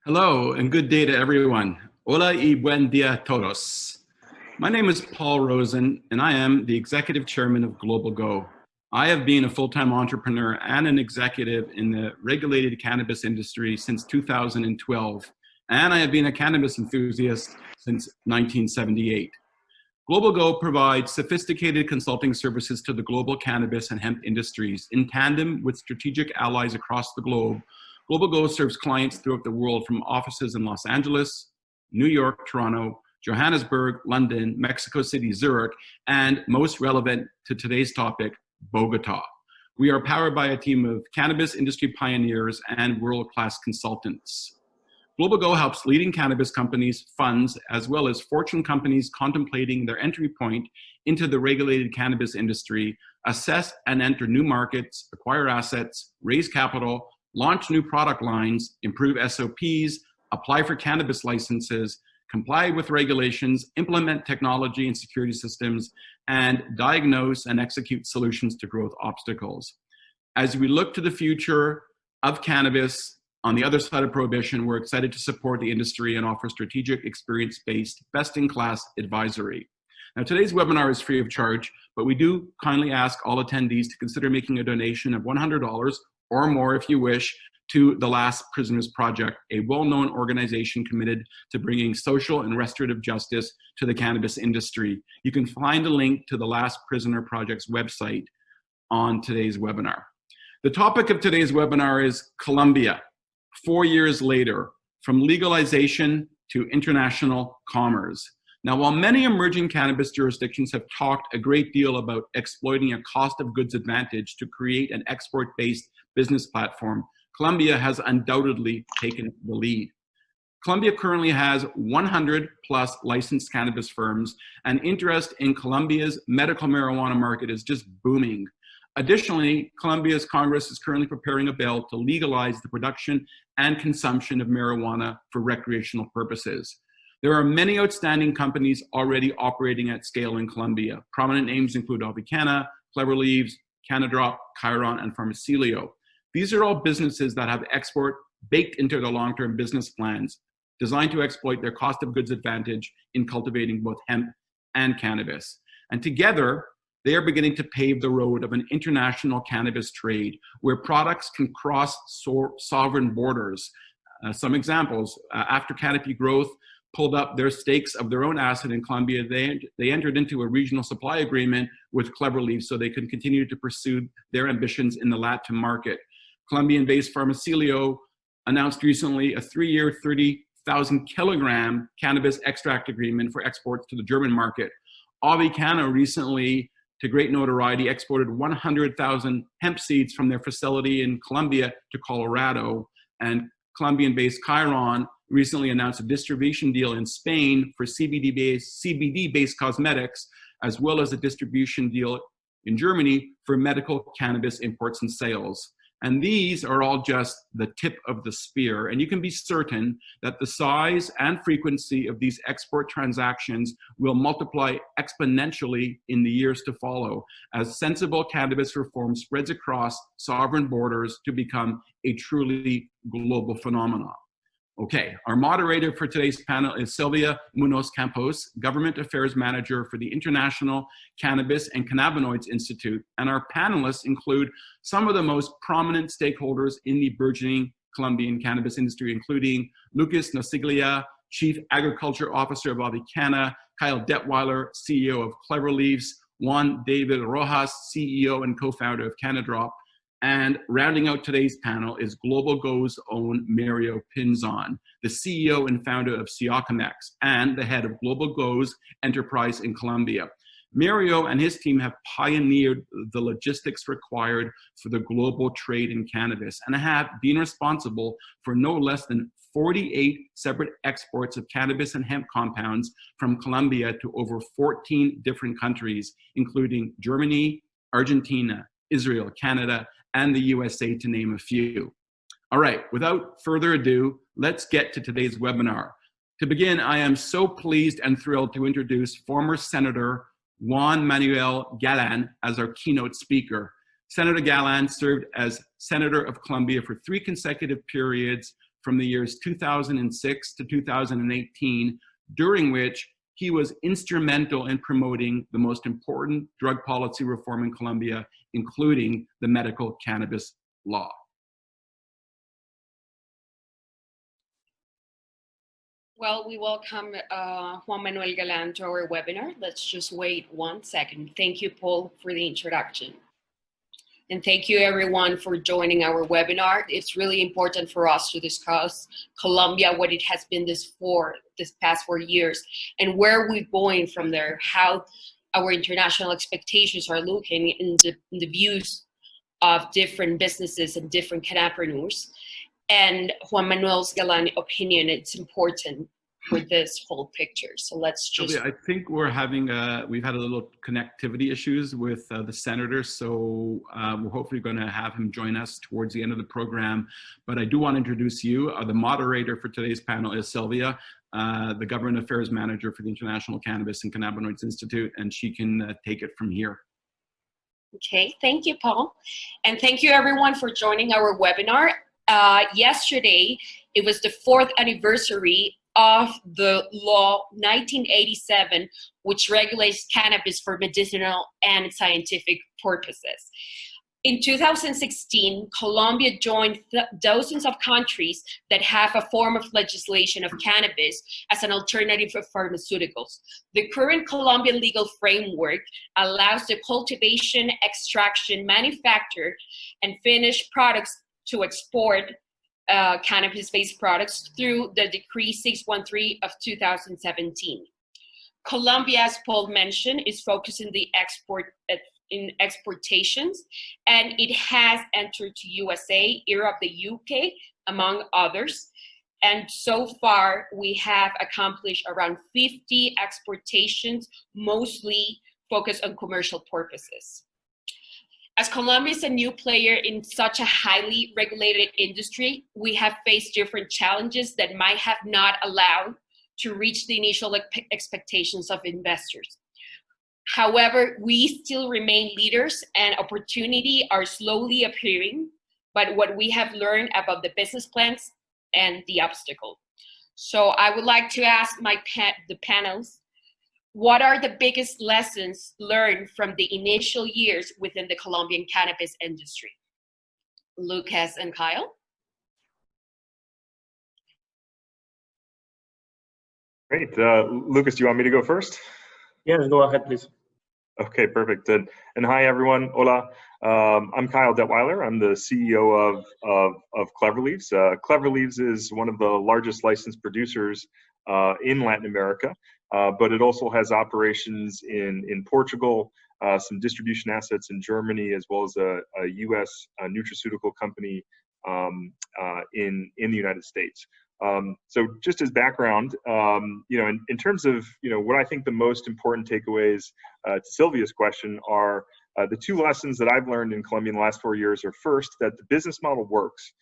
Hello and good day to everyone. Hola y buen día a todos. My name is Paul Rosen and I am the Executive Chairman of globalgo. I have been a full-time entrepreneur and an executive in the regulated cannabis industry since 2012, and I have been a cannabis enthusiast since 1978. globalgo provides sophisticated consulting services to the global cannabis and hemp industries in tandem with strategic allies across the globe. globalgo serves clients throughout the world from offices in Los Angeles, New York, Toronto, Johannesburg, London, Mexico City, Zurich, and most relevant to today's topic, Bogota. We are powered by a team of cannabis industry pioneers and world-class consultants. globalgo helps leading cannabis companies, funds, as well as fortune companies contemplating their entry point into the regulated cannabis industry, assess and enter new markets, acquire assets, raise capital, launch new product lines, improve SOPs, apply for cannabis licenses, comply with regulations, implement technology and security systems, and diagnose and execute solutions to growth obstacles. As we look to the future of cannabis on the other side of prohibition, we're excited to support the industry and offer strategic, experience-based, best-in-class advisory. Now, today's webinar is free of charge, but we do kindly ask all attendees to consider making a donation of $100 or more if you wish, to the Last Prisoners Project, a well-known organization committed to bringing social and restorative justice to the cannabis industry. You can find a link to the Last Prisoner Project's website on today's webinar. The topic of today's webinar is Colombia, 4 years later, from legalization to international commerce. Now, while many emerging cannabis jurisdictions have talked a great deal about exploiting a cost of goods advantage to create an export-based business platform, Colombia has undoubtedly taken the lead. Colombia currently has 100 plus licensed cannabis firms, and interest in Colombia's medical marijuana market is just booming. Additionally, Colombia's Congress is currently preparing a bill to legalize the production and consumption of marijuana for recreational purposes. There are many outstanding companies already operating at scale in Colombia. Prominent names include Avicanna, Clever Leaves, Cannadrop, Chiron, and Farmacilio. These are all businesses that have export baked into their long-term business plans, designed to exploit their cost of goods advantage in cultivating both hemp and cannabis. And together, they are beginning to pave the road of an international cannabis trade where products can cross sovereign borders. Some examples, after Canopy Growth pulled up their stakes of their own asset in Colombia, they entered into a regional supply agreement with Clever Leaves so they can continue to pursue their ambitions in the Latin market. Colombian-based Farmacilio announced recently a 3-year, 30,000 kilogram cannabis extract agreement for exports to the German market. Avicanna recently, to great notoriety, exported 100,000 hemp seeds from their facility in Colombia to Colorado. And Colombian-based Chiron recently announced a distribution deal in Spain for CBD-based cosmetics, as well as a distribution deal in Germany for medical cannabis imports and sales. And these are all just the tip of the spear. And you can be certain that the size and frequency of these export transactions will multiply exponentially in the years to follow as sensible cannabis reform spreads across sovereign borders to become a truly global phenomenon. Okay, our moderator for today's panel is Silvia Munoz Campos, Government Affairs Manager for the International Cannabis and Cannabinoids Institute. And our panelists include some of the most prominent stakeholders in the burgeoning Colombian cannabis industry, including Lucas Nosiglia, Chief Agriculture Officer of Avicanna, Kyle Detwiler, CEO of Clever Leaves, Juan David Rojas, CEO and co-founder of Cannadrop. And rounding out today's panel is globalgo's own Mario Pinzon, the CEO and founder of Siacomex and the head of globalgo's enterprise in Colombia. Mario and his team have pioneered the logistics required for the global trade in cannabis and have been responsible for no less than 48 separate exports of cannabis and hemp compounds from Colombia to over 14 different countries, including Germany, Argentina, Israel, Canada, and the USA, to name a few. All right, without further ado, let's get to today's webinar. To begin, I am so pleased and thrilled to introduce former Senator Juan Manuel Galán as our keynote speaker. Senator Galán served as Senator of Colombia for 3 consecutive periods from the years 2006 to 2018, during which he was instrumental in promoting the most important drug policy reform in Colombia, including the medical cannabis law. Well, we welcome Juan Manuel Galan to our webinar. Let's just wait 1 second. Thank you, Paul, for the introduction. And thank you everyone for joining our webinar. It's really important for us to discuss Colombia, what it has been this past 4 years, and where we're going from there, how our international expectations are looking in the views of different businesses and different cannabinoids. And Juan Manuel's Galan opinion, it's important for this whole picture. So let's just... Silvia, I think we're having, we've had a little connectivity issues with the senator, so we're hopefully going to have him join us towards the end of the program. But I do want to introduce you. The moderator for today's panel is Silvia, the Government Affairs Manager for the International Cannabis and Cannabinoids Institute, and she can take it from here. Okay, thank you, Paul. And thank you everyone for joining our webinar. Yesterday, it was the 4th anniversary of the law 1987, which regulates cannabis for medicinal and scientific purposes. In 2016, Colombia joined dozens of countries that have a form of legislation of cannabis as an alternative for pharmaceuticals. The current Colombian legal framework allows the cultivation, extraction, manufacture, and finished products to export cannabis-based products through the Decree 613 of 2017. Colombia, as Paul mentioned, is focused in exportations, and it has entered to USA, Europe, the UK, among others. And so far, we have accomplished around 50 exportations, mostly focused on commercial purposes. As Colombia is a new player in such a highly regulated industry, we have faced different challenges that might have not allowed to reach the initial expectations of investors. However, we still remain leaders and opportunity are slowly appearing, but what we have learned about the business plans and the obstacle. So I would like to ask the panels, what are the biggest lessons learned from the initial years within the Colombian cannabis industry? Lucas and Kyle? Great. Lucas, do you want me to go first? Yes, go ahead, please. Okay, perfect. And hi, everyone. Hola. I'm Kyle Detwiler. I'm the CEO of Clever Leaves. Clever Leaves is one of the largest licensed producers in Latin America. But it also has operations in Portugal, some distribution assets in Germany, as well as a U.S. nutraceutical company in the United States. So just as background, in terms of, what I think the most important takeaways to Silvia's question are the two lessons that I've learned in Colombia in the last 4 years are first, that the business model works.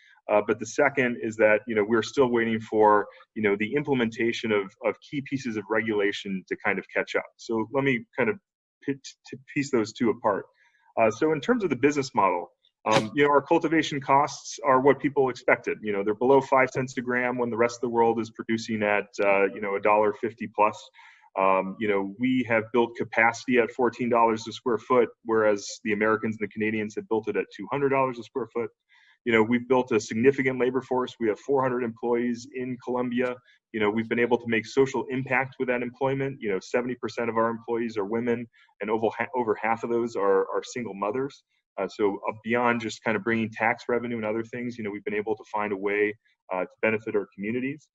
But the second is that, we're still waiting for, the implementation of key pieces of regulation to kind of catch up. So let me kind of piece those two apart. So in terms of the business model, our cultivation costs are what people expected. They're below 5 cents a gram when the rest of the world is producing at, $1.50 plus. We have built capacity at $14 a square foot, whereas the Americans and the Canadians have built it at $200 a square foot. We've built a significant labor force. We have 400 employees in Colombia. We've been able to make social impact with that employment. 70% of our employees are women, and over half of those are single mothers. So beyond just kind of bringing tax revenue and other things, we've been able to find a way to benefit our communities.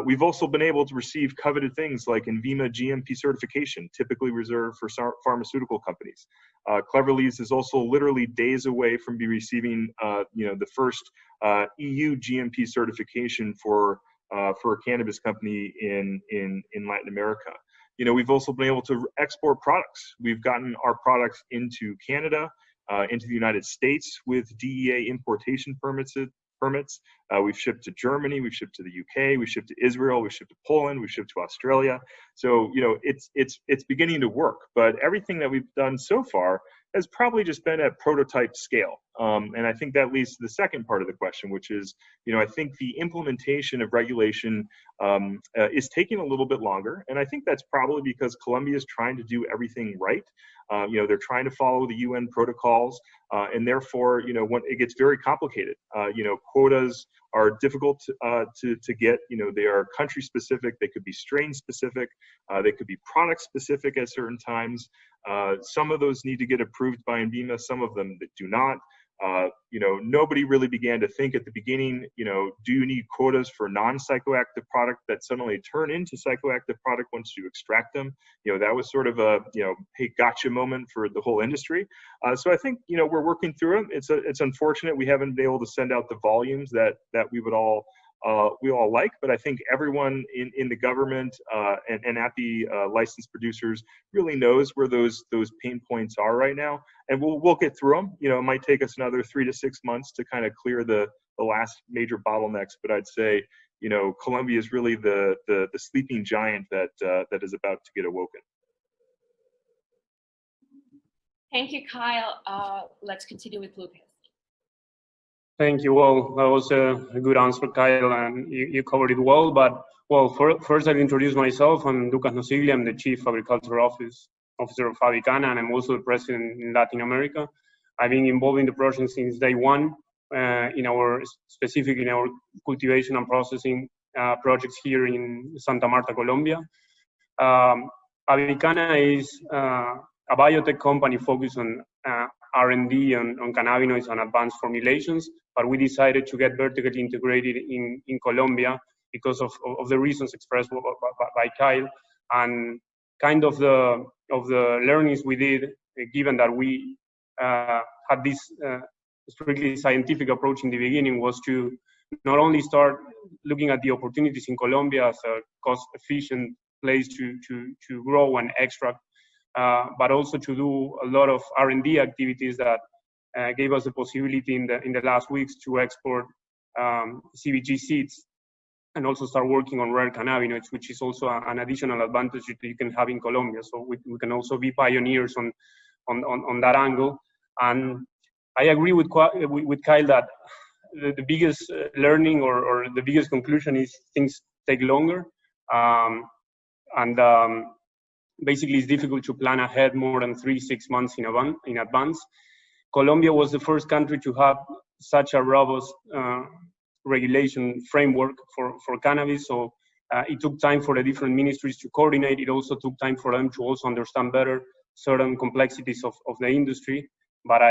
We've also been able to receive coveted things like INVIMA GMP certification, typically reserved for pharmaceutical companies. Clever Leaves is also literally days away from receiving, the first EU GMP certification for a cannabis company in Latin America. We've also been able to export products. We've gotten our products into Canada, into the United States with DEA importation permits. We've shipped to Germany, we've shipped to the UK, we've shipped to Israel, we've shipped to Poland, we've shipped to Australia. So, it's beginning to work, but everything that we've done so far has probably just been at prototype scale. And I think that leads to the second part of the question, which is, I think the implementation of regulation is taking a little bit longer. And I think that's probably because Colombia is trying to do everything right. They're trying to follow the UN protocols, and therefore, when it gets very complicated, quotas are difficult to get. They are country specific, they could be strain specific, they could be product specific at certain times. Some of those need to get approved by INVIMA, some of them that do not. Nobody really began to think at the beginning, do you need quotas for non-psychoactive product that suddenly turn into psychoactive product once you extract them? That was sort of a, hey, gotcha moment for the whole industry. So I think, we're working through it. It's unfortunate we haven't been able to send out the volumes that we all like, but I think everyone in the government and at the licensed producers really knows where those pain points are right now, and we'll get through them. It might take us another 3 to 6 months to kind of clear the last major bottlenecks, but I'd say Colombia is really the sleeping giant that is about to get awoken. Thank you, Kyle. Let's continue with Lucas. Thank you. Well, that was a good answer, Kyle, and you covered it well. But first I'll introduce myself. I'm Lucas Nosiglia. I'm the Chief Agriculture Officer of Avicanna, and I'm also the President in Latin America. I've been involved in the project since day one, in our cultivation and processing projects here in Santa Marta, Colombia. Avicanna is a biotech company focused on R&D on cannabinoids and advanced formulations, but we decided to get vertically integrated in Colombia because of the reasons expressed by Kyle, and kind of the learnings we did, given that we had this strictly scientific approach in the beginning, was to not only start looking at the opportunities in Colombia as a cost-efficient place to grow and extract, but also to do a lot of R&D activities that gave us the possibility in the last weeks to export CBG seeds and also start working on rare cannabinoids, which is also an additional advantage that you can have in Colombia. So we can also be pioneers on that angle. And I agree with Kyle that the biggest learning or the biggest conclusion is things take longer. Basically, it's difficult to plan ahead more than 3-6 months in advance. Colombia was the first country to have such a robust regulation framework for cannabis. So it took time for the different ministries to coordinate. It also took time for them to also understand better certain complexities of the industry. But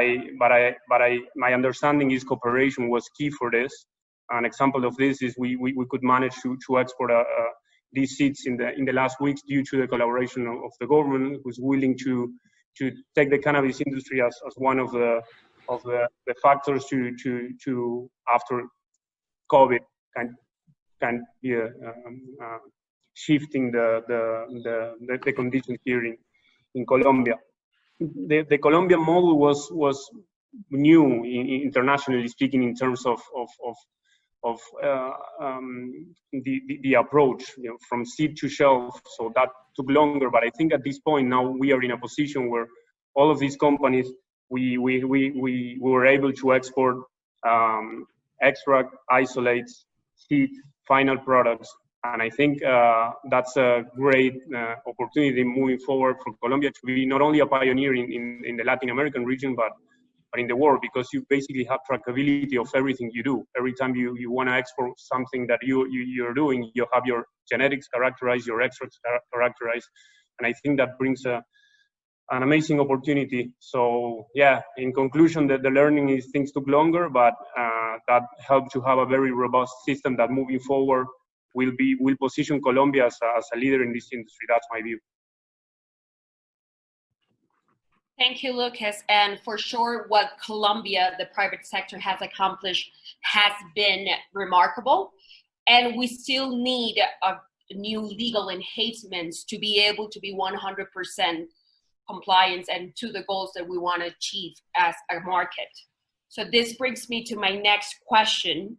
my understanding is cooperation was key for this. An example of this is we could manage to export these seeds in the last weeks due to the collaboration of the government, who's willing to take the cannabis industry as one of the factors to after COVID can be shifting the conditions here in Colombia. The Colombian model was new internationally speaking in terms of the approach, from seed to shelf. So that took longer, but I think at this point now we are in a position where all of these companies we were able to export extract, isolates, seed, final products, and I think that's a great opportunity moving forward for Colombia to be not only a pioneer in the Latin American region, but in the world, because you basically have trackability of everything you do. Every time you want to export something that you're doing, you have your genetics characterized, your extracts characterized, and I think that brings an amazing opportunity. So yeah, in conclusion, the learning is things took longer, but that helped to have a very robust system that moving forward will position Colombia as a leader in this industry. That's my view. Thank you, Lucas. And for sure, what Colombia, the private sector, has accomplished has been remarkable. And we still need new legal enhancements to be able to be 100% compliance and to the goals that we want to achieve as a market. So this brings me to my next question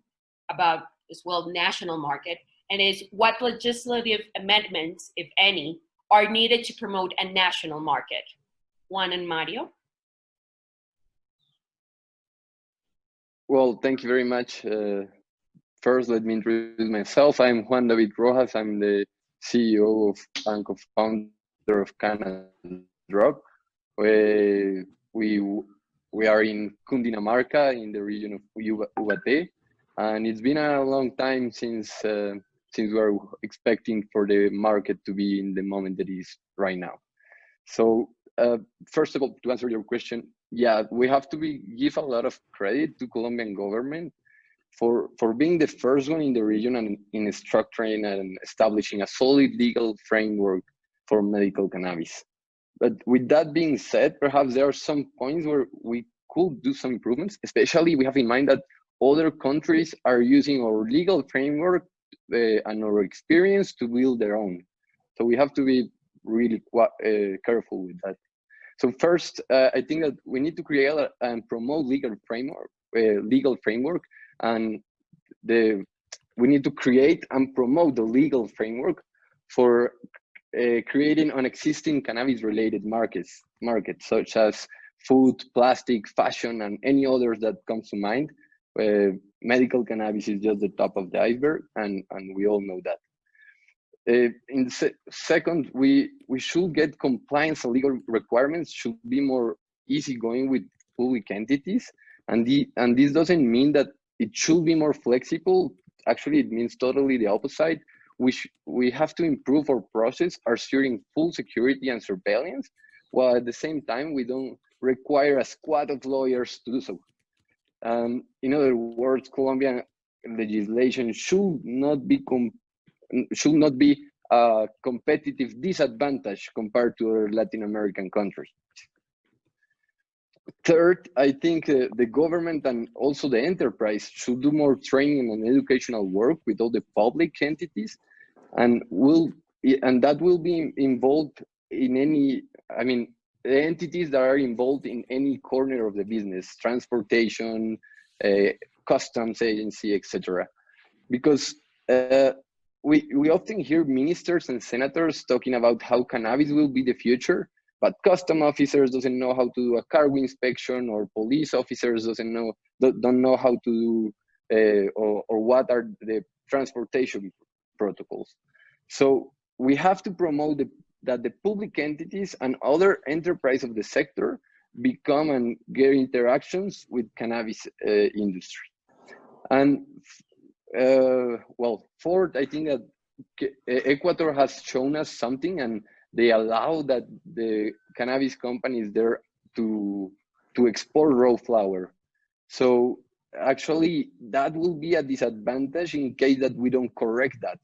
about as well national market, and is what legislative amendments, if any, are needed to promote a national market? Juan and Mario. Well, thank you very much. First, let me introduce myself. I'm Juan Rojas. I'm the CEO of and co-founder of Cannadrop. We are in Cundinamarca, in the region of Ubaté, and it's been a long time since we are expecting for the market to be in the moment that it is right now. So first of all, to answer your question, yeah, we have to give a lot of credit to Colombian government for being the first one in the region and in structuring and establishing a solid legal framework for medical cannabis. But with that being said, perhaps there are some points where we could do some improvements, especially we have in mind that other countries are using our legal framework and our experience to build their own. So we have to be really careful with that. So first, I think that we need to create and promote legal framework, and we need to create and promote the legal framework for creating an existing cannabis-related markets such as food, plastic, fashion, and any others that comes to mind. Medical cannabis is just the top of the iceberg, and we all know that. Second, we should get compliance and legal requirements should be more easygoing with public entities, and this doesn't mean that it should be more flexible. Actually, it means totally the opposite. We have to improve our process, assuring full security and surveillance, while at the same time we don't require a squad of lawyers to do so. In other words, Colombian legislation should not be a competitive disadvantage compared to other Latin American countries. Third, I think the government and also the enterprise should do more training and educational work with all the public entities, and that will be involved in any, the entities that are involved in any corner of the business, transportation, customs agency, etc. Because we often hear ministers and senators talking about how cannabis will be the future, but custom officers doesn't know how to do a cargo inspection, or police officers don't know how to do or what are the transportation protocols. So we have to promote that the public entities and other enterprise of the sector become and get interactions with cannabis industry. And well, fourth, I think that Ecuador has shown us something, and they allow that the cannabis companies there to export raw flower. So actually, that will be a disadvantage in case that we don't correct that,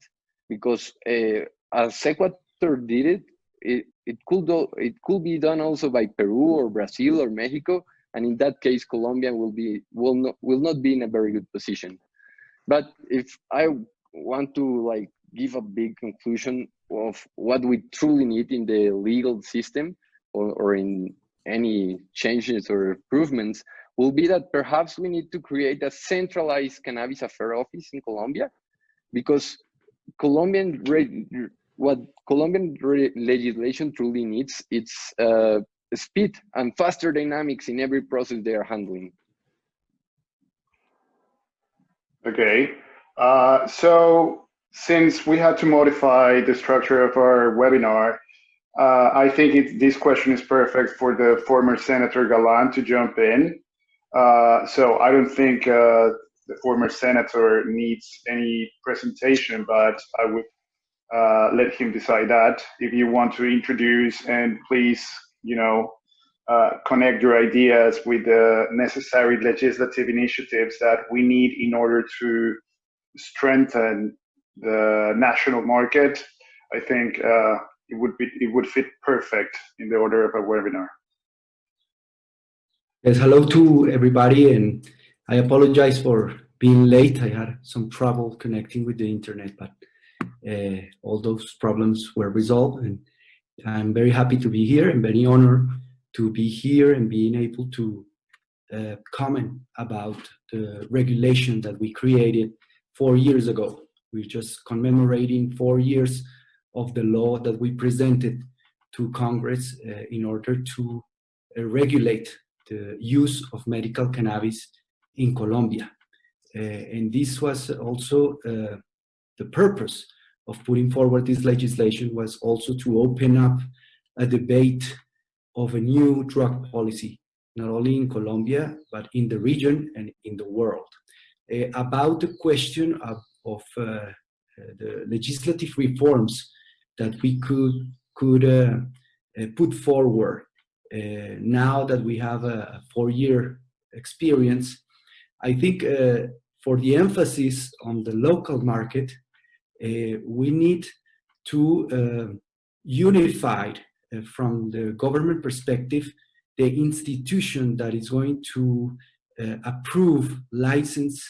because as Ecuador did it could be done also by Peru or Brazil or Mexico, and in that case, Colombia will not be in a very good position. But if I want to give a big conclusion of what we truly need in the legal system or in any changes or improvements, will be that perhaps we need to create a centralized cannabis affair office in Colombia, because what Colombian legislation truly needs, it's speed and faster dynamics in every process they are handling. Okay, so since we had to modify the structure of our webinar, I think this question is perfect for the former Senator Galan to jump in. So I don't think the former senator needs any presentation, but I would let him decide that. If you want to introduce, and please, connect your ideas with the necessary legislative initiatives that we need in order to strengthen the national market, I think it would fit perfect in the order of a webinar. Yes, hello to everybody, and I apologize for being late. I had some trouble connecting with the internet, but all those problems were resolved, and I'm very happy to be here and very honored to be here and being able to comment about the regulation that we created 4 years ago. We're just commemorating 4 years of the law that we presented to Congress in order to regulate the use of medical cannabis in Colombia. And this was also the purpose of putting forward this legislation, was also to open up a debate of a new drug policy, not only in Colombia, but in the region and in the world. About the question of the legislative reforms that we could put forward now that we have a 4-year experience, I think for the emphasis on the local market, we need to unify from the government perspective the institution that is going to approve, license.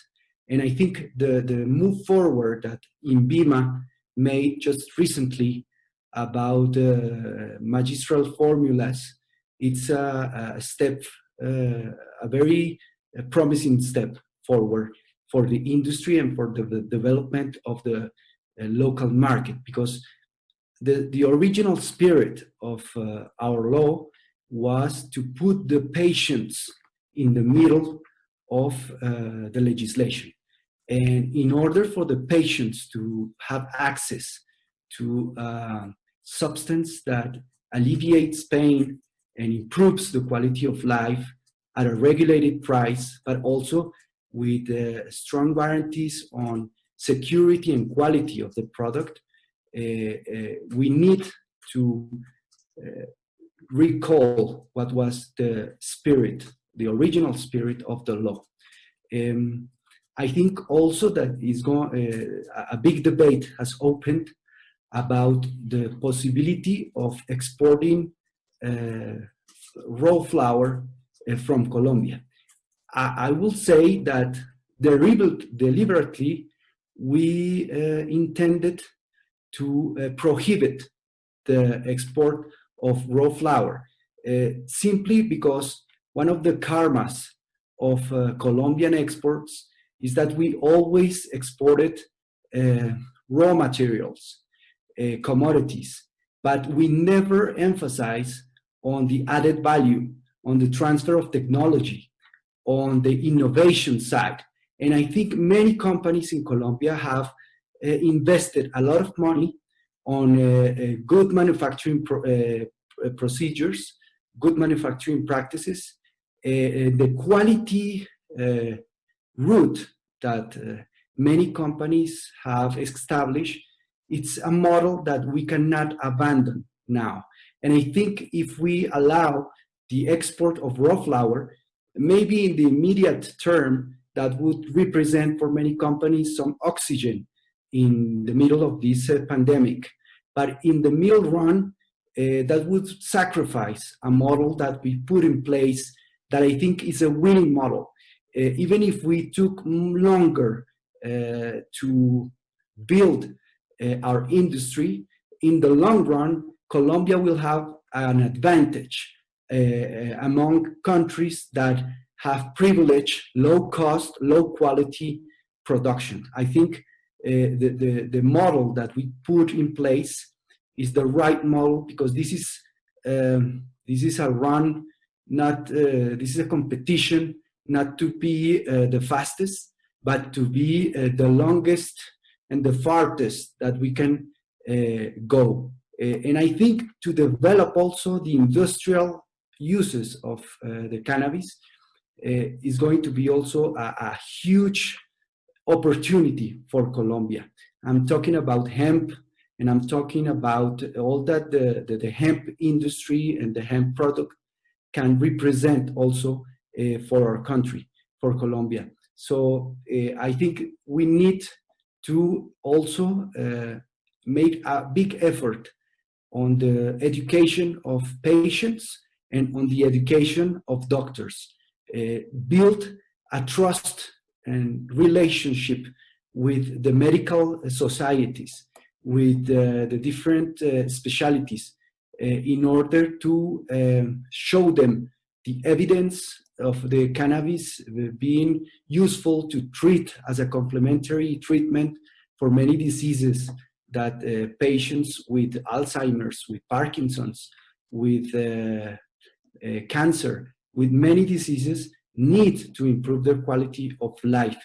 And I think the move forward that INVIMA made just recently about magistral formulas, it's a step, a very promising step forward for the industry and for the development of the local market, because the original spirit of our law was to put the patients in the middle of the legislation. And in order for the patients to have access to a substance that alleviates pain and improves the quality of life at a regulated price, but also with strong guarantees on security and quality of the product, we need to recall what was the spirit, the original spirit of the law. I think also that a big debate has opened about the possibility of exporting raw flower from Colombia. I will say that deliberately we intended to prohibit the export of raw flower, simply because one of the karmas of Colombian exports is that we always exported raw materials, commodities, but we never emphasize on the added value, on the transfer of technology, on the innovation side. And I think many companies in Colombia have invested a lot of money on good manufacturing procedures, good manufacturing practices, the quality route that many companies have established. It's a model that we cannot abandon now. And I think if we allow the export of raw flower, maybe in the immediate term, that would represent for many companies some oxygen in the middle of this pandemic. But in the middle run, that would sacrifice a model that we put in place that I think is a winning model. Even if we took longer to build our industry, in the long run, Colombia will have an advantage among countries that have privileged low cost, low quality production. I think the model that we put in place is the right model, because this is a run, not this is a competition, not to be the fastest, but to be the longest and the farthest that we can go. And I think to develop also the industrial uses of the cannabis is going to be also a huge opportunity for Colombia. I'm talking about hemp, and I'm talking about all that the hemp industry and the hemp product can represent also for our country, for Colombia. So I think we need to also make a big effort on the education of patients and on the education of doctors. Build a trust and relationship with the medical societies, with the different specialties, in order to show them the evidence of the cannabis being useful to treat as a complementary treatment for many diseases that patients with Alzheimer's, with Parkinson's, with cancer, with many diseases need to improve their quality of life.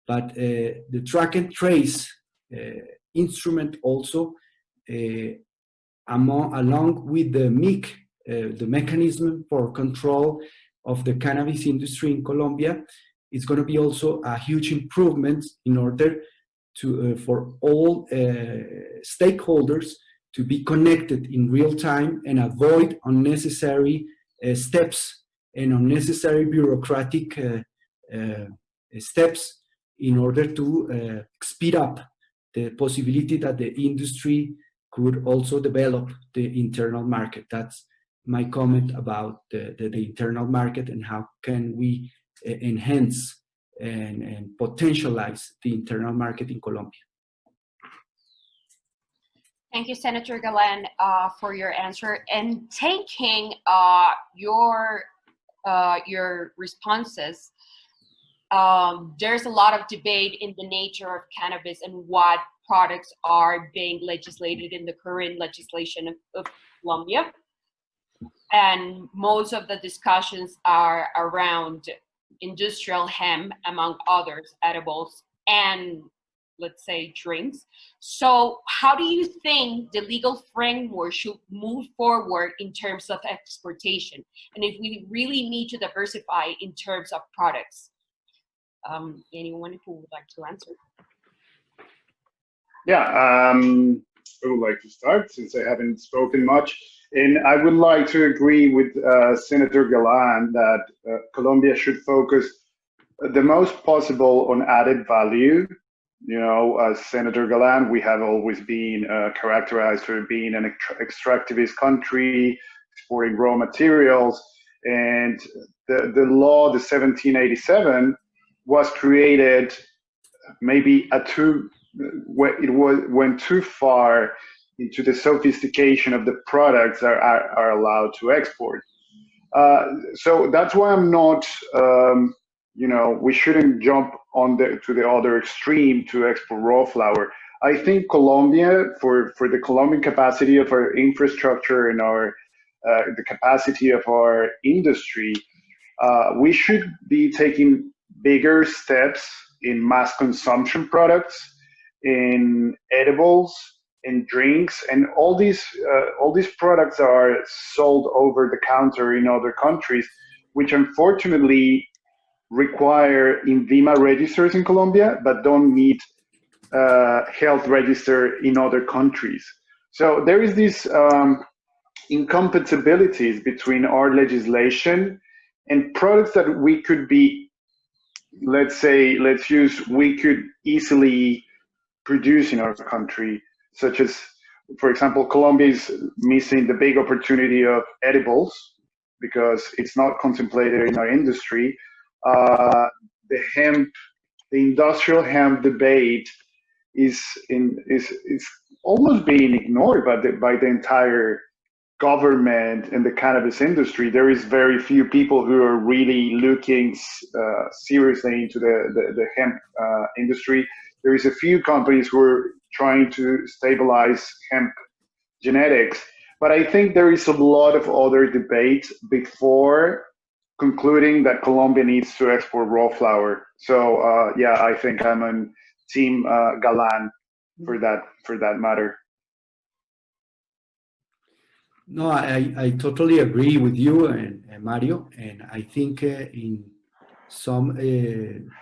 But the track and trace instrument also, along with the MIC, the mechanism for control of the cannabis industry in Colombia, is going to be also a huge improvement in order to for all stakeholders to be connected in real time and avoid unnecessary steps and unnecessary bureaucratic steps in order to speed up the possibility that the industry could also develop the internal market. That's my comment about the internal market and how can we enhance and potentialize the internal market in Colombia. Thank you, Senator Galan, for your answer. And taking your responses, there's a lot of debate in the nature of cannabis and what products are being legislated in the current legislation of Colombia. And most of the discussions are around industrial hemp, among others, edibles, and let's say drinks. So how do you think the legal framework should move forward in terms of exportation? And if we really need to diversify in terms of products? Anyone who would like to answer? Yeah, I would like to start since I haven't spoken much. And I would like to agree with Senator Galan that Colombia should focus the most possible on added value. You know, as Senator Galan, we have always been characterized for being an extractivist country, exporting raw materials. And the law, the 1787, was created maybe it went too far into the sophistication of the products that are allowed to export. So that's why I'm not, you know, we shouldn't jump to the other extreme to export raw flower. I think Colombia, for the Colombian capacity of our infrastructure and the capacity of our industry, we should be taking bigger steps in mass consumption products, in edibles, in drinks, and all these products are sold over the counter in other countries, which unfortunately require INVIMA registers in Colombia, but don't need health register in other countries. So there is this incompatibilities between our legislation and products that we could be, we could easily produce in our country, such as, for example, Colombia is missing the big opportunity of edibles because it's not contemplated in our industry. The industrial hemp debate is almost being ignored by the entire government and the cannabis industry. There is very few people who are really looking seriously into the hemp industry. There is a few companies who are trying to stabilize hemp genetics, but I think there is a lot of other debate before concluding that Colombia needs to export raw flower. So yeah, I think I'm on Team Galan for that matter. No, I totally agree with you and Mario, and I think in some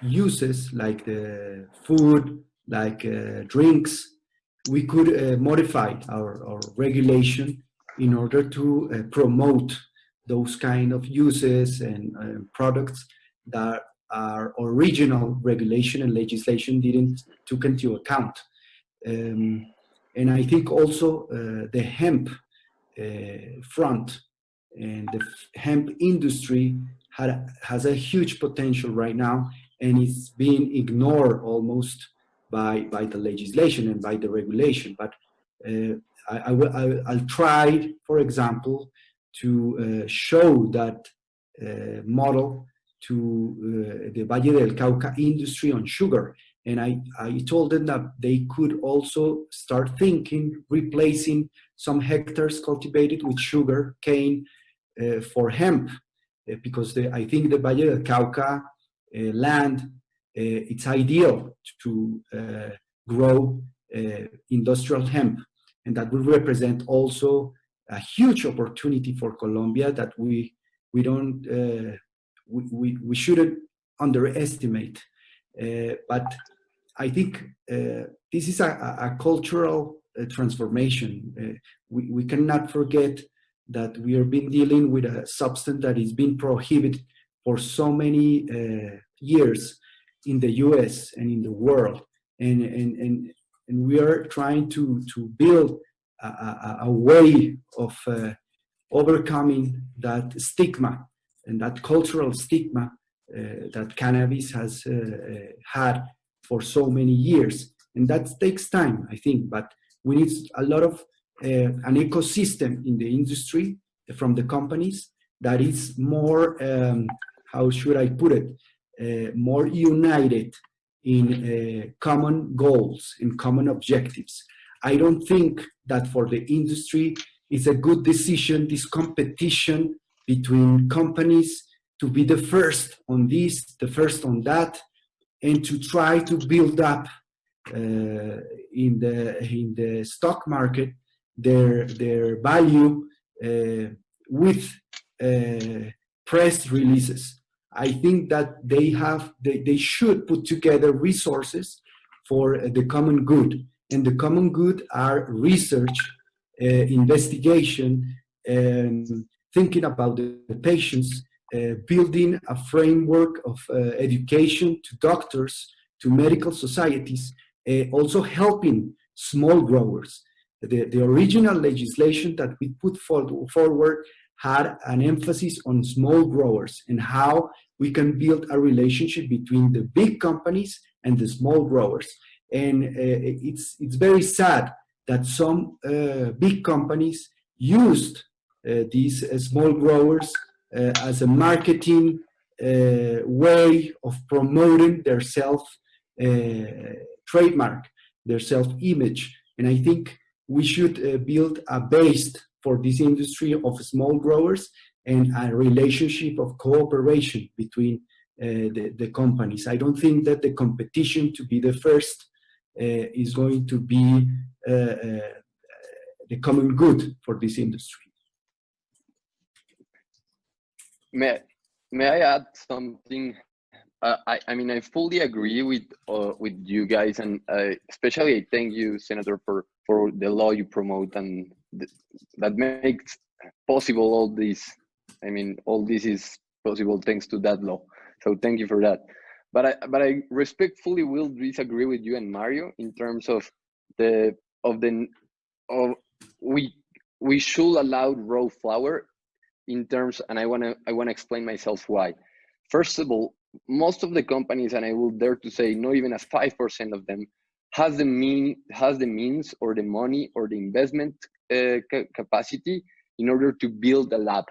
uses like the food, like drinks, we could modify our regulation in order to promote those kind of uses and products that our original regulation and legislation didn't took into account. And I think also the hemp front and the hemp industry has a huge potential right now, and it's being ignored almost by the legislation and by the regulation. But I'll try, for example, to show that model to the Valle del Cauca industry on sugar. And I told them that they could also start thinking, replacing some hectares cultivated with sugar cane for hemp. because I think the Valle del Cauca land, it's ideal to grow industrial hemp, and that will represent also a huge opportunity for Colombia that we shouldn't underestimate. But I think this is a cultural transformation. We cannot forget that we are being dealing with a substance that is being prohibited for so many years in the US and in the world. And we are trying to build a way of overcoming that stigma and that cultural stigma that cannabis has had for so many years. And that takes time, I think, but we need a lot of an ecosystem in the industry from the companies that is more, how should I put it, more united in common goals and common objectives. I don't think that for the industry it's a good decision, this competition between companies to be the first on this, the first on that, and to try to build up in the stock market their value with press releases. I think that they should put together resources for the common good, and the common good are research, investigation, thinking about the patients, building a framework of education to doctors, to medical societies, also helping small growers. The original legislation that we put forward had an emphasis on small growers and how we can build a relationship between the big companies and the small growers. And it's very sad that some big companies used these small growers as a marketing way of promoting their trademark, their self-image. And I think we should build a base for this industry of small growers and a relationship of cooperation between the companies. I don't think that the competition to be the first is going to be the common good for this industry. May I add something? I mean, I fully agree with you guys, and especially I thank you, Senator, for the law you promote and that makes possible all this. I mean, all this is possible thanks to that law. So thank you for that. But I respectfully will disagree with you and Mario in terms of we should allow raw flower in terms, and I wanna explain myself why. First of all, most of the companies, and I will dare to say not even as 5% of them, has the means or the money or the investment capacity in order to build a lab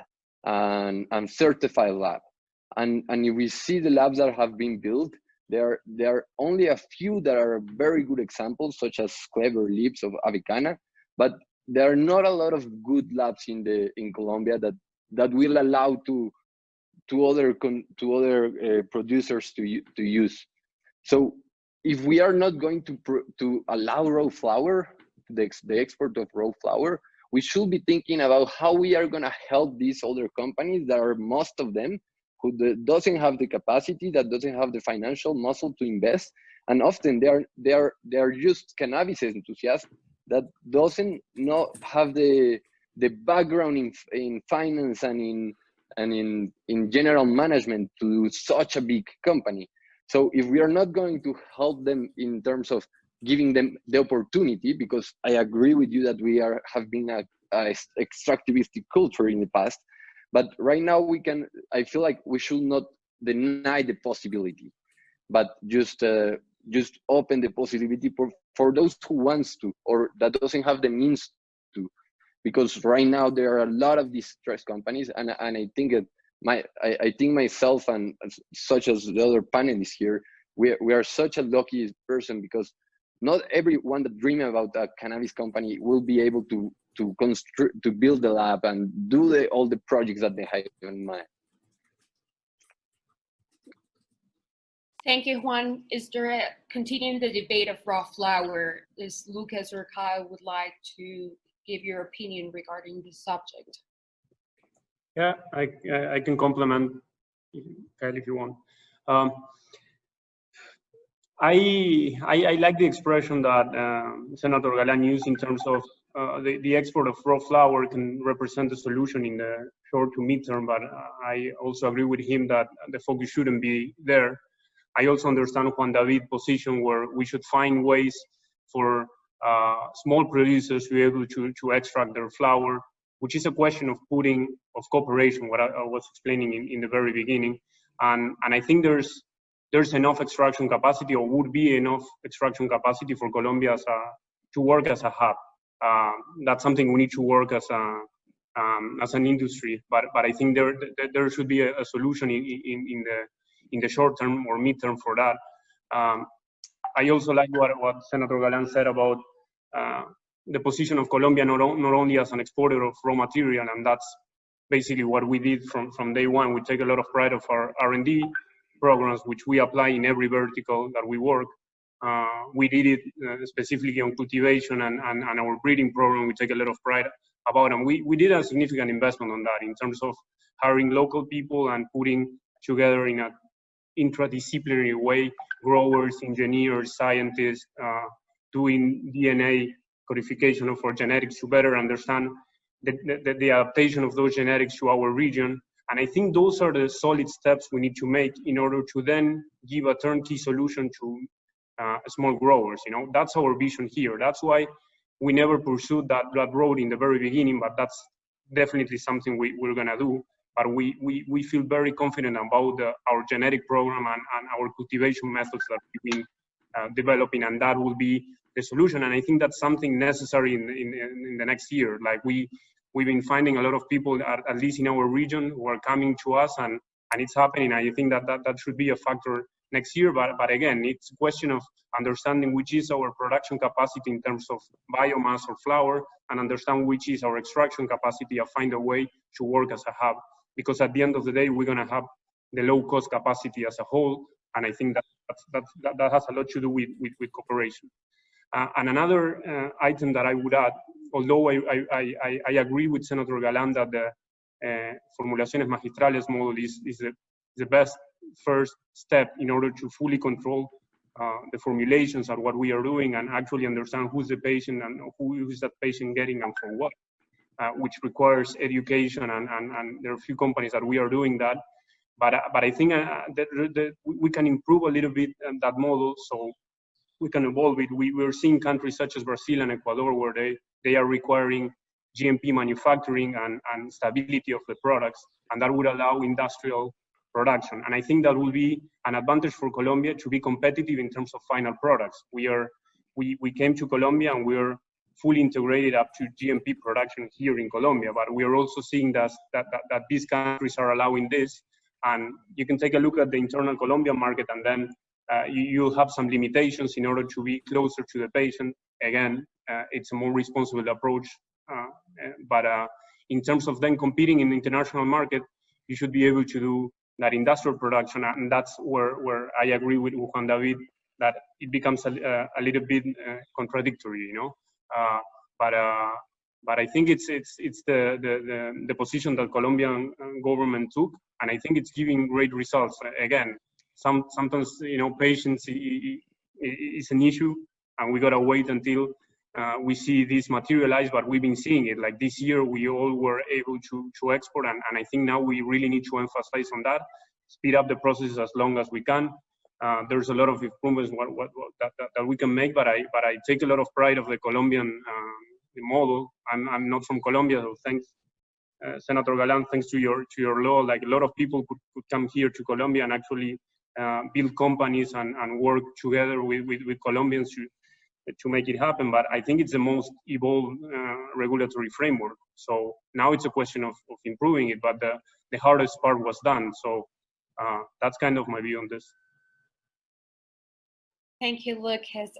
and certify a lab. And if we see the labs that have been built, there are only a few that are very good examples, such as Clever Leaps of Avicanna, but there are not a lot of good labs in Colombia that will allow to other producers to use. So if we are not going to allow raw flower, the export of raw flower, we should be thinking about how we are going to help these other companies that are most of them who doesn't have the capacity, that doesn't have the financial muscle to invest, and often they are just cannabis enthusiasts that doesn't not have the background in finance and in general management to do such a big company. So if we are not going to help them in terms of giving them the opportunity, because I agree with you that we have been a extractivistic culture in the past, but right now I feel like we should not deny the possibility, but just open the possibility for those who wants to or that doesn't have the means to. Because right now there are a lot of distressed companies, and I think I think myself and such as the other panelists here, we are such a lucky person, because not everyone that dream about a cannabis company will be able to build the lab and do all the projects that they have in mind. Thank you, Juan. Is there continuing the debate of raw flower? Is Lucas or Kyle would like to give your opinion regarding this subject? Yeah, I can complement Kyle if you want. I like the expression that Senator Galan used in terms of the export of raw flour can represent a solution in the short to midterm, but I also agree with him that the focus shouldn't be there. I also understand Juan David's position where we should find ways for small producers to be able to extract their flour, which is a question of cooperation, what I was explaining in the very beginning. And I think there's enough extraction capacity, or would be enough extraction capacity for Colombia to work as a hub. That's something we need to work as an industry, but I think there should be a solution in the short term or midterm for that. I also like what Senator Galan said about the position of Colombia not only as an exporter of raw material, and that's basically what we did from day one. We take a lot of pride of our R&D programs, which we apply in every vertical that we work. We did it specifically on cultivation and our breeding program. We take a lot of pride about them. We did a significant investment on that in terms of hiring local people and putting together in an interdisciplinary way, growers, engineers, scientists, doing DNA codification of our genetics to better understand the adaptation of those genetics to our region. And I think those are the solid steps we need to make in order to then give a turnkey solution to small growers. You know, that's our vision here. That's why we never pursued that road in the very beginning, but that's definitely something we're gonna do. But we feel very confident about our genetic program and our cultivation methods that we've been developing, and that will be the solution. And I think that's something necessary in the next year. Like we've been finding a lot of people, at least in our region, who are coming to us, and it's happening. I think that should be a factor next year. But again, it's a question of understanding which is our production capacity in terms of biomass or flour, and understand which is our extraction capacity, and find a way to work as a hub. Because at the end of the day, we're going to have the low-cost capacity as a whole, and I think that has a lot to do with cooperation. And another item that I would add, although I agree with Senator Galan that the formulaciones magistrales model is the best first step in order to fully control the formulations and what we are doing, and actually understand who's the patient and who is that patient getting and for what, which requires education, and there are a few companies that we are doing that. But I think that we can improve a little bit that model, so we can evolve it. We're seeing countries such as Brazil and Ecuador where they are requiring GMP manufacturing and stability of the products, and that would allow industrial production. And I think that will be an advantage for Colombia to be competitive in terms of final products. We came to Colombia and we're fully integrated up to GMP production here in Colombia, but we are also seeing that these countries are allowing this. And you can take a look at the internal Colombian market, and then you'll have some limitations in order to be closer to the patient. Again, it's a more responsible approach. But in terms of then competing in the international market, you should be able to do that industrial production. And that's where I agree with Juan David, that it becomes a little bit contradictory, you know. But I think it's the position that Colombian government took, and I think it's giving great results. Again, sometimes, you know, patience is an issue, and we gotta wait until we see this materialize. But we've been seeing it. Like this year, we all were able to export, and I think now we really need to emphasize on that, speed up the process as long as we can. There's a lot of improvements that we can make, but I take a lot of pride of the Colombian model. I'm not from Colombia, so thanks, Senator Galan, thanks to your law. Like a lot of people could come here to Colombia and actually build companies and work together with Colombians to make it happen. But I think it's the most evolved regulatory framework. So now it's a question of improving it, but the hardest part was done. So that's kind of my view on this. Thank you, Lucas.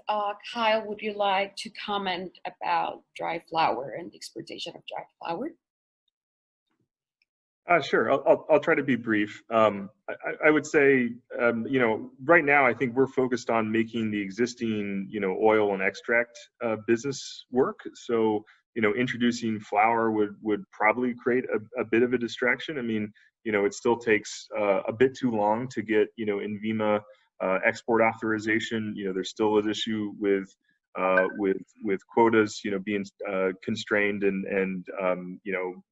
Kyle, would you like to comment about dry flower and the exportation of dry flower? Sure, I'll try to be brief. I would say, right now I think we're focused on making the existing, oil and extract business work. So, introducing flower would probably create a bit of a distraction. I mean, it still takes a bit too long to get, INVIMA export authorization. There's still an issue with quotas, being constrained and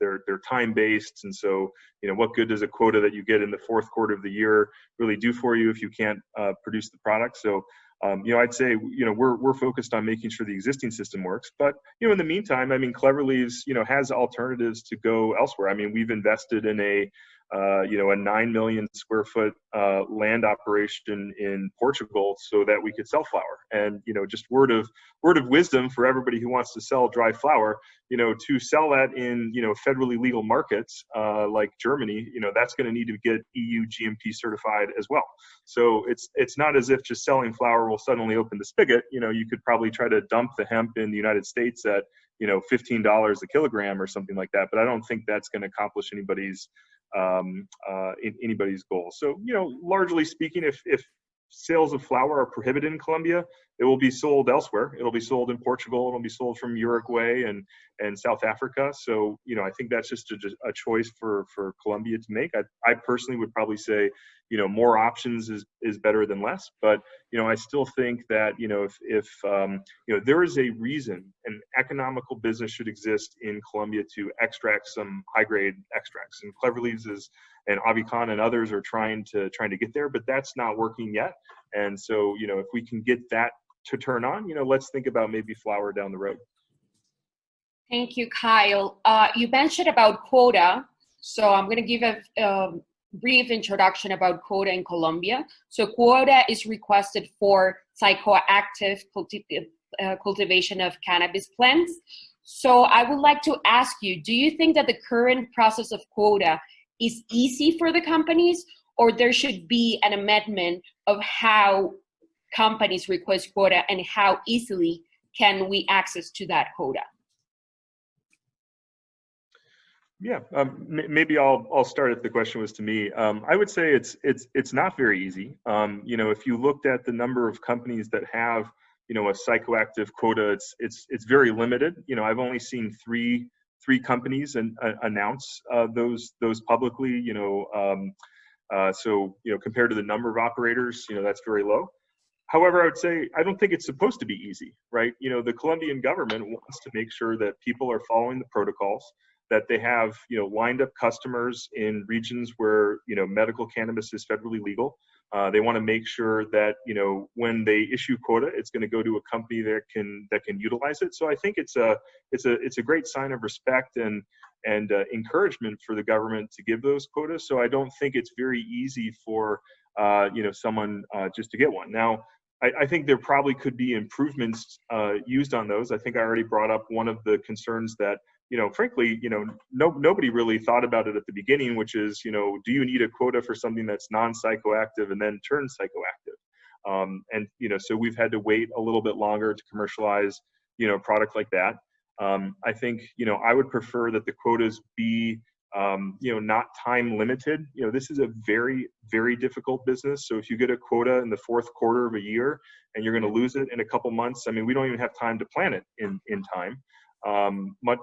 they're time based, and so what good does a quota that you get in the fourth quarter of the year really do for you if you can't produce the product? So I'd say we're focused on making sure the existing system works, but in the meantime, I mean, Clever Leaves has alternatives to go elsewhere. I mean, we've invested in a 9 million square foot land operation in Portugal so that we could sell flower. And just word of wisdom for everybody who wants to sell dry flower, to sell that in federally legal markets like Germany, that's going to need to get EU GMP certified as well. So it's not as if just selling flower will suddenly open the spigot. You could probably try to dump the hemp in the United States at $15 a kilogram or something like that, but I don't think that's going to accomplish anybody's goal. So, largely speaking, if sales of flower are prohibited in Colombia, it will be sold elsewhere. It'll be sold in Portugal. It'll be sold from Uruguay and South Africa. So, I think that's just a choice for Colombia to make. I personally would probably say, more options is better than less. But, I still think that, if there is a reason an economical business should exist in Colombia to extract some high grade extracts, and Clever Leaves and Avicanna and others are trying to get there, but that's not working yet. And so, if we can get that to turn on, let's think about maybe flower down the road. Thank you, Kyle. You mentioned about quota, so I'm going to give a brief introduction about quota in Colombia. So quota is requested for psychoactive cultivation of cannabis plants. So I would like to ask you, do you think that the current process of quota is easy for the companies, or there should be an amendment of how companies request quota and how easily can we access to that quota? Yeah, maybe I'll start if the question was to me. I would say it's not very easy. If you looked at the number of companies that have a psychoactive quota, it's very limited. I've only seen three companies announce those publicly. So compared to the number of operators, that's very low. However, I would say I don't think it's supposed to be easy, right? The Colombian government wants to make sure that people are following the protocols, that they have lined up customers in regions where medical cannabis is federally legal. They want to make sure that when they issue quota, it's going to go to a company that can utilize it. So I think it's a great sign of respect and encouragement for the government to give those quotas. So I don't think it's very easy for someone just to get one. Now, I think there probably could be improvements used on those. I think I already brought up one of the concerns that frankly, nobody really thought about it at the beginning, which is, do you need a quota for something that's non-psychoactive and then turns psychoactive? And, so we've had to wait a little bit longer to commercialize, a product like that. I think, I would prefer that the quotas be, not time limited. This is a very, very difficult business. So if you get a quota in the fourth quarter of a year and you're going to lose it in a couple months, I mean, we don't even have time to plan it in time.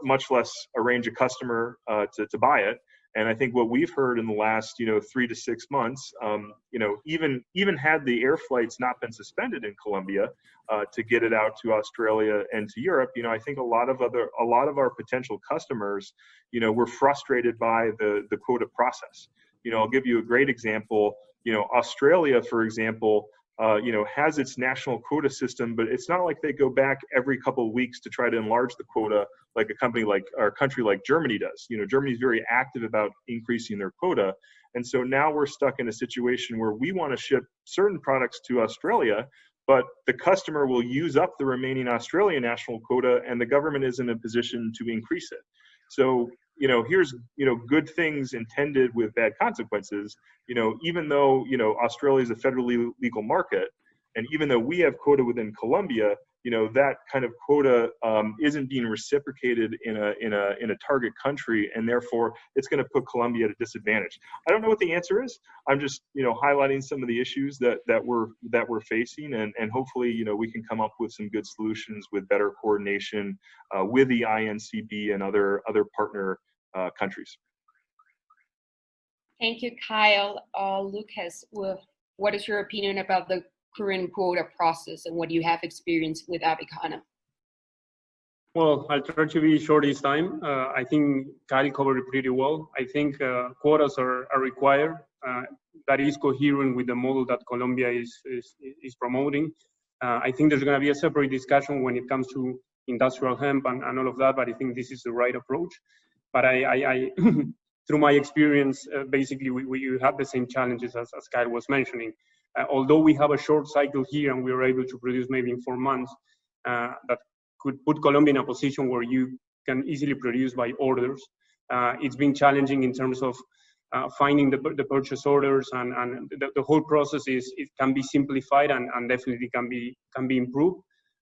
Much less arrange a customer to buy it. And I think what we've heard in the last 3 to 6 months, even had the air flights not been suspended in Colombia to get it out to Australia and to Europe, I think a lot of our potential customers, were frustrated by the quota process. I'll give you a great example. Australia, for example, has its national quota system, but it's not like they go back every couple of weeks to try to enlarge the quota like a country like Germany does. Germany is very active about increasing their quota. And so now we're stuck in a situation where we want to ship certain products to Australia, but the customer will use up the remaining Australian national quota and the government is in a position to increase it. So, here's, good things intended with bad consequences. Even though, Australia is a federally legal market, and even though we have quota within Colombia, that kind of quota isn't being reciprocated in a target country, and therefore it's going to put Colombia at a disadvantage. I don't know what the answer is. I'm just highlighting some of the issues that we're facing, and hopefully we can come up with some good solutions with better coordination with the INCB and other partner countries. Thank you, Kyle. Lucas, what is your opinion about the current quota process and what you have experienced with Avicanna? Well, I'll try to be short this time. I think Kyle covered it pretty well. I think quotas are required. That is coherent with the model that Colombia is promoting. I think there's going to be a separate discussion when it comes to industrial hemp and all of that, but I think this is the right approach. But I through my experience, basically we have the same challenges as Kyle was mentioning. Although we have a short cycle here and we are able to produce maybe in 4 months, that could put Colombia in a position where you can easily produce by orders. It's been challenging in terms of finding the purchase orders, and the whole process it can be simplified and definitely can be improved.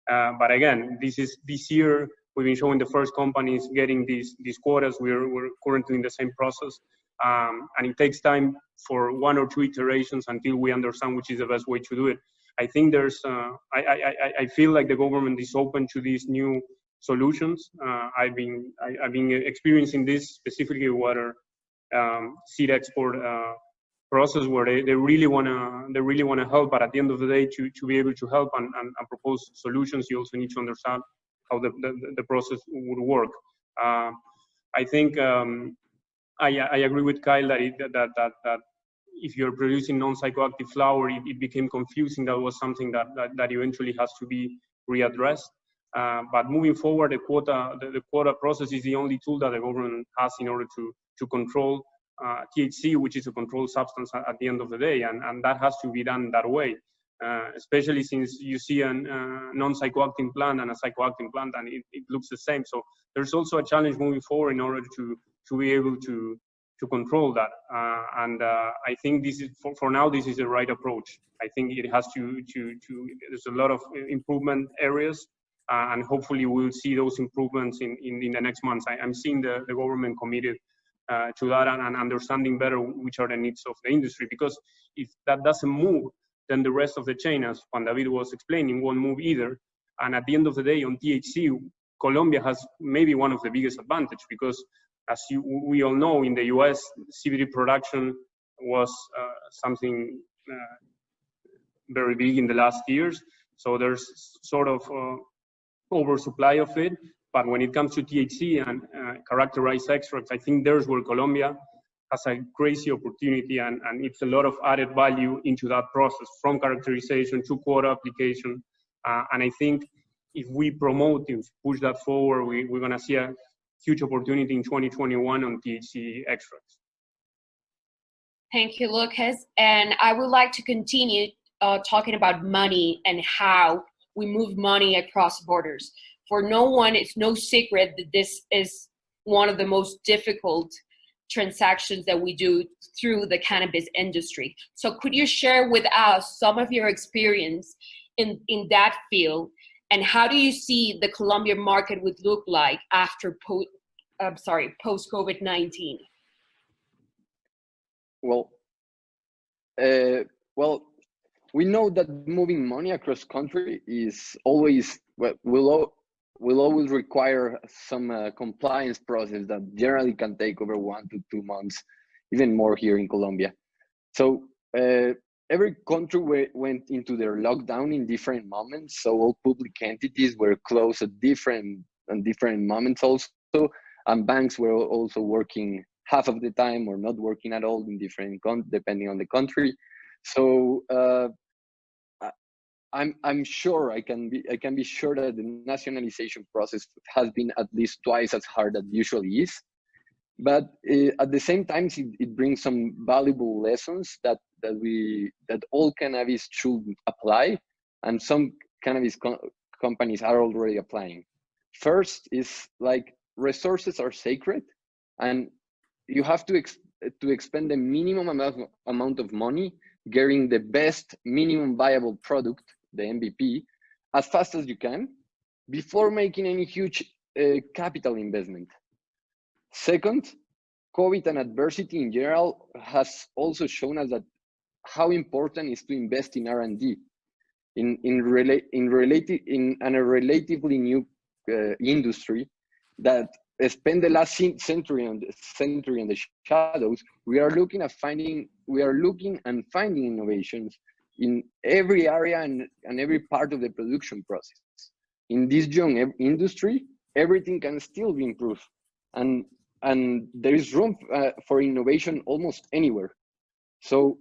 But again, this year we've been showing the first companies getting these quotas. We're currently in the same process. And it takes time for 1 or 2 iterations until we understand which is the best way to do it. I think I feel like the government is open to these new solutions. I've been experiencing this specifically with our seed export process, where they really wanna help. But at the end of the day, to be able to help and propose solutions, you also need to understand how the process would work. I think. I agree with Kyle that if you're producing non-psychoactive flower, it became confusing. That was something that eventually has to be readdressed. But moving forward, the quota process is the only tool that the government has in order to control THC, which is a controlled substance at the end of the day, and that has to be done that way. Especially since you see a non-psychoactive plant and a psychoactive plant, and it looks the same. So there's also a challenge moving forward in order to be able to control that. And I think this is for now, this is the right approach. I think it has to there's a lot of improvement areas, and hopefully we'll see those improvements in the next months. I'm seeing the government committed to that and understanding better which are the needs of the industry, because if that doesn't move, then the rest of the chain, as Juan David was explaining, won't move either. And at the end of the day, on THC, Colombia has maybe one of the biggest advantage, because as we all know, in the US, CBD production was something very big in the last years. So there's sort of oversupply of it. But when it comes to THC and characterized extracts, I think there's where Colombia has a crazy opportunity, and it's a lot of added value into that process, from characterization to quota application. And I think if we promote, if push that forward, we're going to see a huge opportunity in 2021 on THC extracts. Thank you, Lucas. And I would like to continue talking about money and how we move money across borders. For no one, it's no secret that this is one of the most difficult transactions that we do through the cannabis industry. So could you share with us some of your experience in that field, and how do you see the Colombian market would look like after post-COVID-19? Well, we know that moving money across country is always will always require some compliance process that generally can take over 1 to 2 months, even more here in Colombia. So every country went into their lockdown in different moments. So all public entities were closed at different moments also, and banks were also working half of the time or not working at all in different depending on the country. So I'm sure I can be sure that the nationalization process has been at least twice as hard as it usually is. But at the same time, it brings some valuable lessons that all cannabis should apply, and some cannabis companies are already applying. First is like resources are sacred, and you have to expend the minimum amount of money getting the best minimum viable product, the MVP, as fast as you can before making any huge capital investment. Second, COVID and adversity in general has also shown us that how important is to invest in R&D in a relatively new industry that spent the last century on the shadows. We are looking and finding innovations in every area and every part of the production process. In this young industry, everything can still be improved, and there is room for innovation almost anywhere. So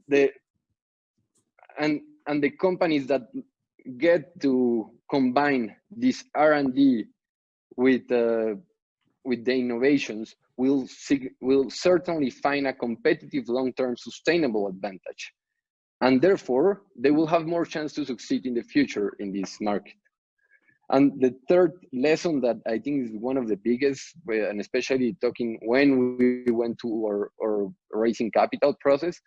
the companies that get to combine this R&D with the innovations will certainly find a competitive, long-term, sustainable advantage, and therefore they will have more chance to succeed in the future in this market. And the third lesson that I think is one of the biggest, and especially talking when we went to our raising capital process,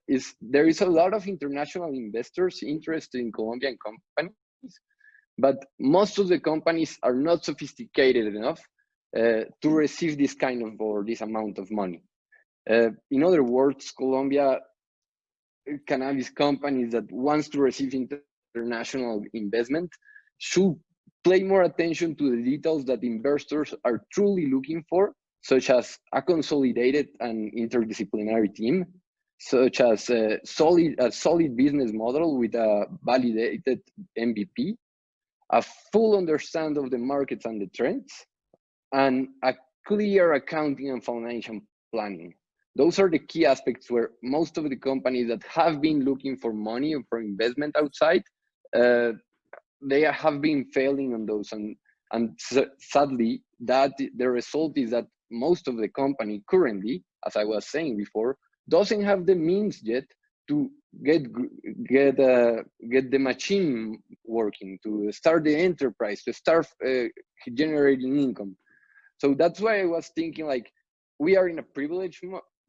is there is a lot of international investors interested in Colombian companies, but most of the companies are not sophisticated enough to receive this kind of or this amount of money. In other words, Colombia cannabis companies that wants to receive international investment should pay more attention to the details that investors are truly looking for, such as a consolidated and interdisciplinary team, such as a solid business model with a validated MVP, a full understanding of the markets and the trends, and a clear accounting and financial planning. Those are the key aspects where most of the companies that have been looking for money or for investment outside, they have been failing on those, and sadly, that the result is that most of the company currently, as I was saying before, doesn't have the means yet to get the machine working, to start the enterprise, to start generating income. So that's why I was thinking, like, we are in a privileged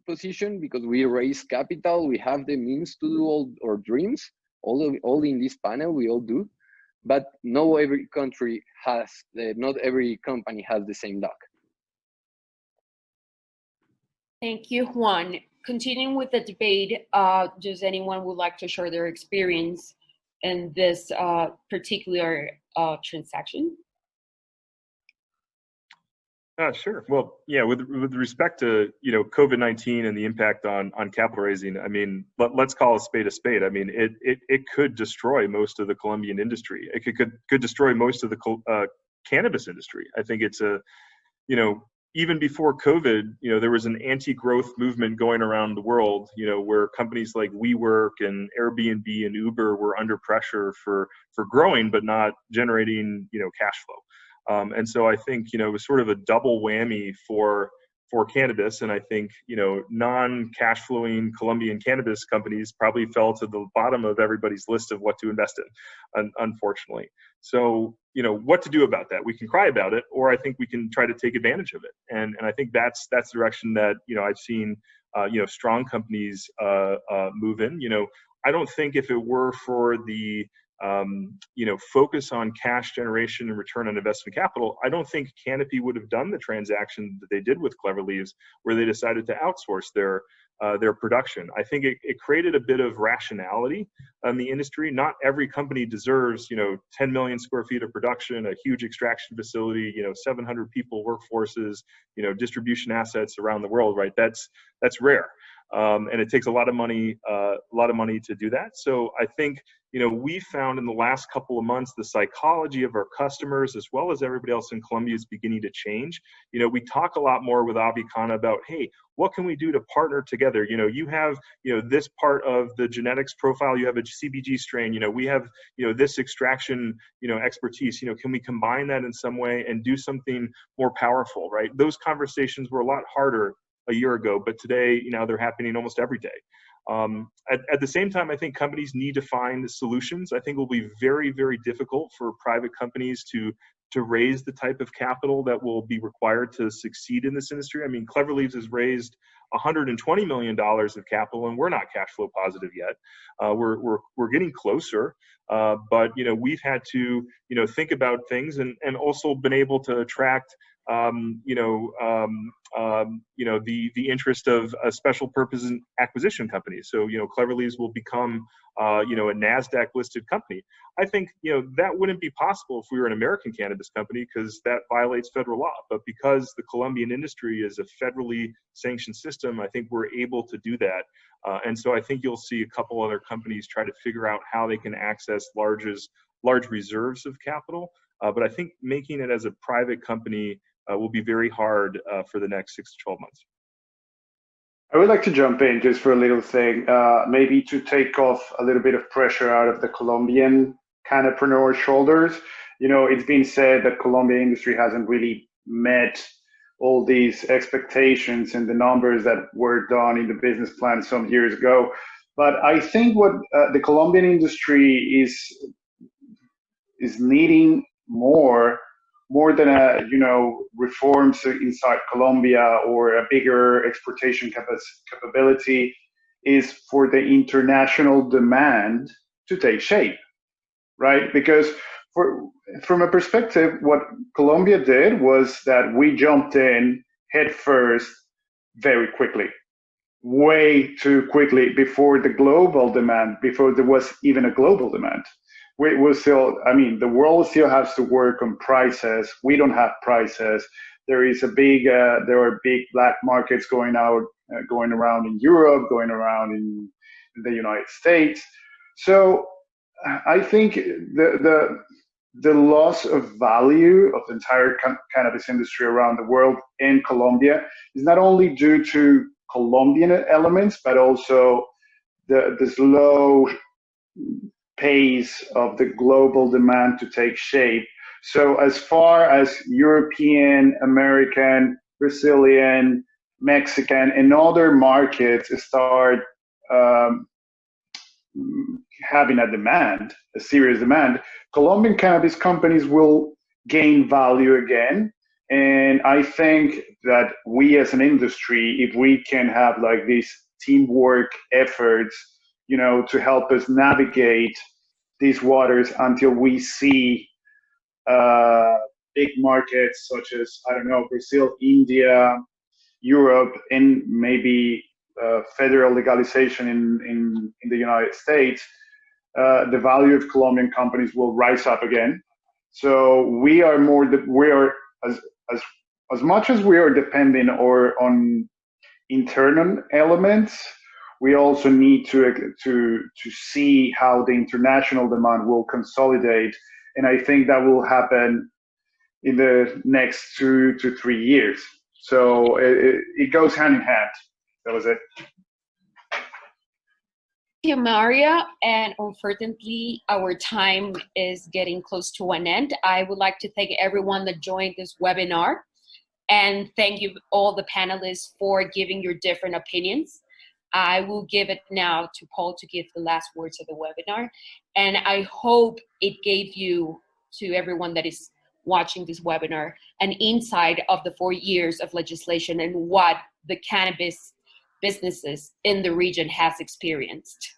position because we raise capital, we have the means to do all our dreams, all in this panel, we all do. But not every country has, not every company has the same luck. Thank you, Juan. Continuing with the debate, does anyone would like to share their experience in this particular transaction? Sure. Well, yeah, with respect to, COVID-19 and the impact on capital raising, I mean, let's call a spade a spade. I mean, it could destroy most of the Colombian industry. It could destroy most of the cannabis industry. I think it's even before COVID, there was an anti-growth movement going around the world, where companies like WeWork and Airbnb and Uber were under pressure for growing, but not generating, cash flow. And so I think, it was sort of a double whammy for cannabis. And I think, non-cash flowing Colombian cannabis companies probably fell to the bottom of everybody's list of what to invest in, unfortunately. So, what to do about that? We can cry about it, or I think we can try to take advantage of it. And I think that's the direction that, I've seen, strong companies move in. I don't think if it were for the focus on cash generation and return on investment capital, I don't think Canopy would have done the transaction that they did with Clever Leaves, where they decided to outsource their production. I think it created a bit of rationality in the industry. Not every company deserves, 10 million square feet of production, a huge extraction facility, 700 people workforces, distribution assets around the world, right? That's rare. And it takes a lot of money to do that. So I think, we found in the last couple of months, the psychology of our customers, as well as everybody else in Colombia, is beginning to change. We talk a lot more with Avicanna about, hey, what can we do to partner together? You have, this part of the genetics profile, you have a CBG strain, we have, this extraction, expertise, can we combine that in some way and do something more powerful, right? Those conversations were a lot harder a year ago, but today, they're happening almost every day. At the same time, I think companies need to find solutions. I think it will be very, very difficult for private companies to raise the type of capital that will be required to succeed in this industry. I mean, Clever Leaves has raised $120 million of capital, and we're not cash flow positive yet. We're getting closer, but we've had to think about things and also been able to attract the interest of a special purpose acquisition company. So Clever Leaves will become a NASDAQ listed company. I think that wouldn't be possible if we were an American cannabis company, because that violates federal law. But because the Colombian industry is a federally sanctioned system, I think we're able to do that. And so I think you'll see a couple other companies try to figure out how they can access large reserves of capital. But I think making it as a private company will be very hard for the next 6 to 12 months. I would like to jump in just for a little thing, maybe to take off a little bit of pressure out of the Colombian cannapreneur shoulders. It's been said that Colombian industry hasn't really met all these expectations and the numbers that were done in the business plan some years ago. But I think what the Colombian industry is needing more than reforms inside Colombia or a bigger exportation capability, is for the international demand to take shape, right? Because from a perspective, what Colombia did was that we jumped in head first very quickly, way too quickly, before the global demand, before there was even a global demand. The world still has to work on prices. We don't have prices. There are big black markets going around in Europe, going around in the United States. So I think the loss of value of the entire cannabis industry around the world in Colombia is not only due to Colombian elements, but also the slow pace of the global demand to take shape. So as far as European, American, Brazilian, Mexican, and other markets start having a serious demand, Colombian cannabis companies will gain value again. And I think that we as an industry, if we can have like these teamwork efforts, to help us navigate these waters until we see big markets such as, Brazil, India, Europe, and maybe federal legalization in the United States, the value of Colombian companies will rise up again. So we are as much as we are depending on internal elements, we also need to see how the international demand will consolidate, and I think that will happen in the next 2 to 3 years. So it goes hand in hand. That was it. Thank you, Maria. And unfortunately, our time is getting close to an end. I would like to thank everyone that joined this webinar, and thank you all the panelists for giving your different opinions. I will give it now to Paul to give the last words of the webinar. And I hope it gave you, to everyone that is watching this webinar, an insight of the 4 years of legislation and what the cannabis businesses in the region has experienced.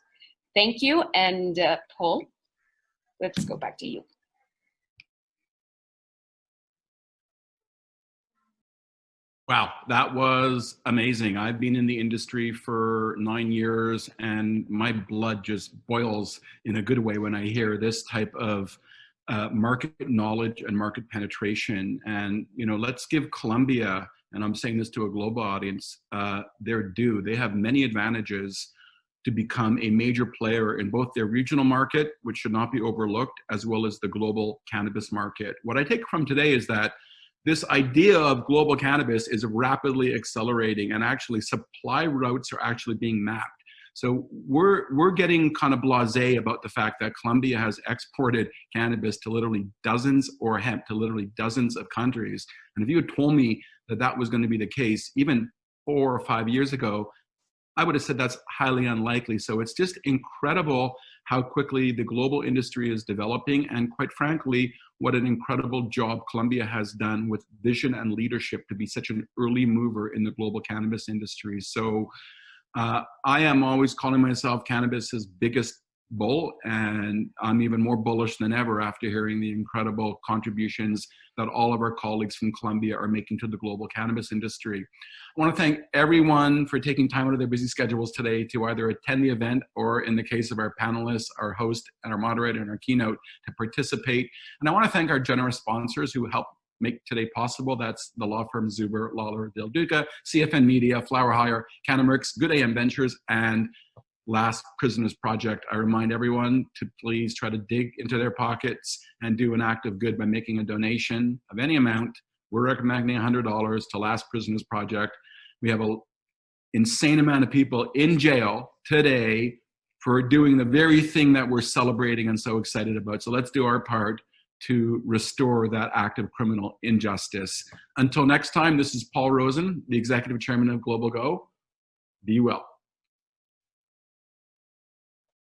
Thank you. And Paul, let's go back to you. Wow, that was amazing. I've been in the industry for 9 years, and my blood just boils in a good way when I hear this type of market knowledge and market penetration. And let's give Colombia, and I'm saying this to a global audience, their due. They have many advantages to become a major player in both their regional market, which should not be overlooked, as well as the global cannabis market. What I take from today is that this idea of global cannabis is rapidly accelerating, and actually supply routes are actually being mapped. So we're getting kind of blasé about the fact that Colombia has exported cannabis to literally dozens, or hemp to literally dozens of countries. And if you had told me that that was going to be the case even 4 or 5 years ago, I would have said that's highly unlikely. So it's just incredible how quickly the global industry is developing. And quite frankly, what an incredible job Colombia has done with vision and leadership to be such an early mover in the global cannabis industry. So I am always calling myself cannabis's biggest bull, and I'm even more bullish than ever after hearing the incredible contributions that all of our colleagues from Colombia are making to the global cannabis industry. I want to thank everyone for taking time out of their busy schedules today to either attend the event or, in the case of our panelists, our host and our moderator and our keynote, to participate. And I want to thank our generous sponsors who helped make today possible. That's the law firm Zuber, Lawler, Del Duca, CFN Media, Flower Hire, Cannabis, Good AM Ventures, and Last Prisoners Project. I remind everyone to please try to dig into their pockets and do an act of good by making a donation of any amount. We're recommending $100 to Last Prisoners Project. We have an insane amount of people in jail today for doing the very thing that we're celebrating and so excited about. So let's do our part to restore that act of criminal injustice. Until next time, this is Paul Rosen, the Executive Chairman of Global Go. Be well.